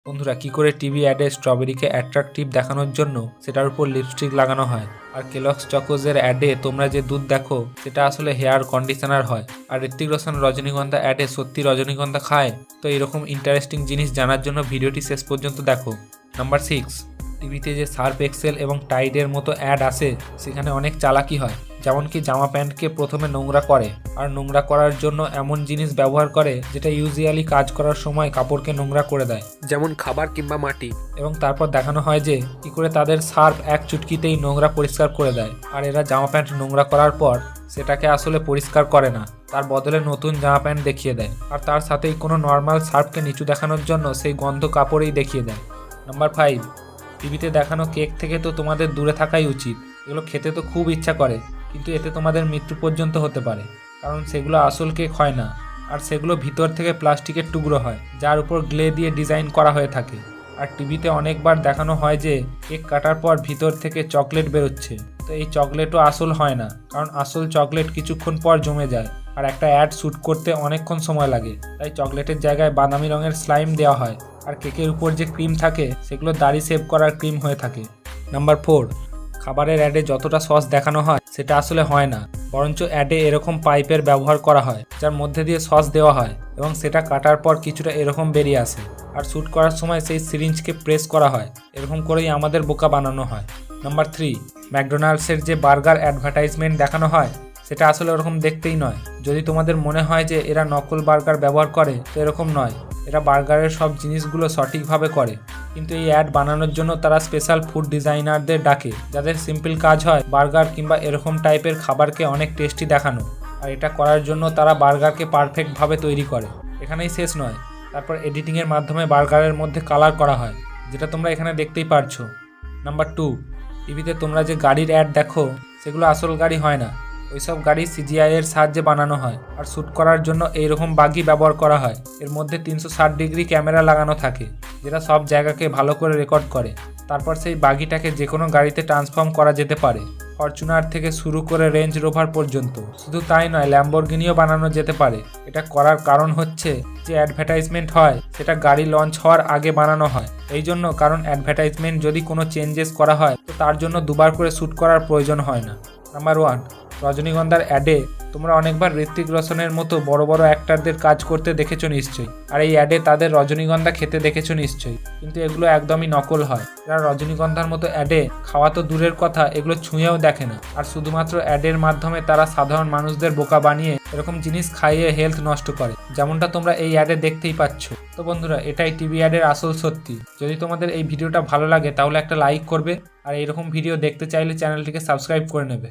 বন্ধুরা কি করে টিভি অ্যাডে স্ট্রবেরিকে অ্যাট্রাকটিভ দেখানোর জন্য সেটার উপর লিপস্টিক লাগানো হয়। আর কেলগস চকোজের অ্যাডে তোমরা যে দুধ দেখো সেটা আসলে হেয়ার কন্ডিশনার হয়। আর ঋত্বিক রোশন রজনীগন্ধা অ্যাডে সত্যি রজনীগন্ধা খায়। তো এরকম ইন্টারেস্টিং জিনিস জানার জন্য ভিডিওটি শেষ পর্যন্ত দেখো। নাম্বার 6, টিভিতে যে সার্ফ এক্সেল এবং টাইডের মতো অ্যাড আসে সেখানে অনেক চালাকি হয়। যেমন কি জামা প্যান্টকে প্রথমে নোংরা করে, আর নোংরা করার জন্য এমন জিনিস ব্যবহার করে যেটা ইউজুয়ালি কাজ করার সময় কাপড়কে নোংরা করে দেয়, যেমন খাবার কিংবা মাটি। এবং তারপর দেখানো হয় যে কি করে তাদের সার্ফ এক চুটকিতেই নোংরা পরিষ্কার করে দেয়। আর এরা জামা প্যান্ট নোংরা করার পর সেটাকে আসলে পরিষ্কার করে না, তার বদলে নতুন জামা প্যান্ট দেখিয়ে দেয়। আর তার সাথেই কোনো নর্মাল সার্ফকে নিচু দেখানোর জন্য সেই গন্ধ কাপড়েই দেখিয়ে দেয়। নাম্বার 5, টিভিতে দেখানো কেক থেকে তো তোমাদের দূরে থাকাই উচিত। এগুলো খেতে তো খুব ইচ্ছা করে, কিন্তু এতে তোমাদের মৃত্যু পর্যন্ত হতে পারে, কারণ সেগুলো আসল কেক হয় না। আর সেগুলো ভিতর থেকে প্লাস্টিকের টুকরো হয়, যার উপর গ্লে দিয়ে ডিজাইন করা হয়ে থাকে। আর টিভিতে অনেকবার দেখানো হয় যে কেক কাটার পর ভিতর থেকে চকলেট বেরোচ্ছে। তো এই চকলেটও আসল হয় না, কারণ আসল চকলেট কিছুক্ষণ পর জমে যায়। আর একটা অ্যাড শ্যুট করতে অনেকক্ষণ সময় লাগে, তাই চকলেটের জায়গায় বাদামি রঙের স্লাইম দেওয়া হয়। আর কেকের উপর যে ক্রিম থাকে সেগুলো দাড়ি সেভ করার ক্রিম হয়ে থাকে। নাম্বার 4, খাবারের অ্যাডে যতটা সস দেখানো হয় সেটা আসলে হয় না, বরঞ্চ অ্যাডে এরকম পাইপের ব্যবহার করা হয় যার মধ্যে দিয়ে সস দেওয়া হয় এবং সেটা কাটার পর কিছুটা এরকম বেরিয়ে আসে। আর শ্যুট করার সময় সেই সিরিঞ্জকে প্রেস করা হয়। এরকম করেই আমাদের বোকা বানানো হয়। নাম্বার 3, ম্যাকডোনাল্ডসের যে বার্গার অ্যাডভার্টাইজমেন্ট দেখানো হয় সেটা আসলে ওরকম দেখতেই নয়। যদি তোমাদের মনে হয় যে এরা নকল বার্গার ব্যবহার করে, তো এরকম নয়। এরা বার্গারের সব জিনিসগুলো সঠিকভাবে করে, কিন্তু এই অ্যাড বানানোর জন্য তারা স্পেশাল ফুড ডিজাইনারদের ডাকে, যাদের সিম্পল কাজ হয় বার্গার কিংবা এরকম টাইপের খাবারকে অনেক টেস্টি দেখানো। আর এটা করার জন্য তারা বার্গারকে পারফেক্টভাবে তৈরি করে। এখানেই শেষ নয়, তারপর এডিটিংয়ের মাধ্যমে বার্গারের মধ্যে কালার করা হয়, যেটা তোমরা এখানে দেখতেই পারছো। নাম্বার 2, টিভিতে তোমরা যে গাড়ির অ্যাড দেখো সেগুলো আসল গাড়ি হয় না। ওইসব গাড়ি সিজিআই এর সাহায্যে বানানো হয়। আর শ্যুট করার জন্য এইরকম বাগি ব্যবহার করা হয়। এর মধ্যে 360 ডিগ্রি ক্যামেরা লাগানো থাকে, যেটা সব জায়গাকে ভালো করে রেকর্ড করে। তারপর সেই বাগিটাকে যে কোনো গাড়িতে ট্রান্সফর্ম করা যেতে পারে, ফরচুনার থেকে শুরু করে রেঞ্জ রোভার পর্যন্ত। শুধু তাই নয়, ল্যাম্বরগিনিও বানানো যেতে পারে। এটা করার কারণ হচ্ছে যে অ্যাডভার্টাইজমেন্ট হয় সেটা গাড়ি লঞ্চ হওয়ার আগে বানানো হয়। এই জন্য, কারণ অ্যাডভার্টাইজমেন্ট যদি কোনো চেঞ্জেস করা হয় তো তার জন্য দুবার করে শ্যুট করার প্রয়োজন হয় না। নাম্বার 1, রজনীগন্ধার অ্যাডে তোমরা অনেকবার ঋত্বিক রোশনের মতো বড় বড় অ্যাক্টরদের কাজ করতে দেখেছো নিশ্চয়ই। আর এই অ্যাডে তাদের রজনীগন্ধা খেতে দেখেছো নিশ্চয়ই, কিন্তু এগুলো একদমই নকল হয়। এরা রজনীগন্ধার মতো অ্যাডে খাওয়া তো দূরের কথা, এগুলো ছুঁয়েও দেখে না। আর শুধুমাত্র অ্যাডের মাধ্যমে তারা সাধারণ মানুষদের বোকা বানিয়ে এরকম জিনিস খাইয়ে হেলথ নষ্ট করে, যেমনটা তোমরা এই অ্যাডে দেখতেই পাচ্ছ। তো বন্ধুরা, এটাই টিভি অ্যাডের আসল সত্যি। যদি তোমাদের এই ভিডিওটা ভালো লাগে তাহলে একটা লাইক করবে, আর এইরকম ভিডিও দেখতে চাইলে চ্যানেলটিকে সাবস্ক্রাইব করে নেবে।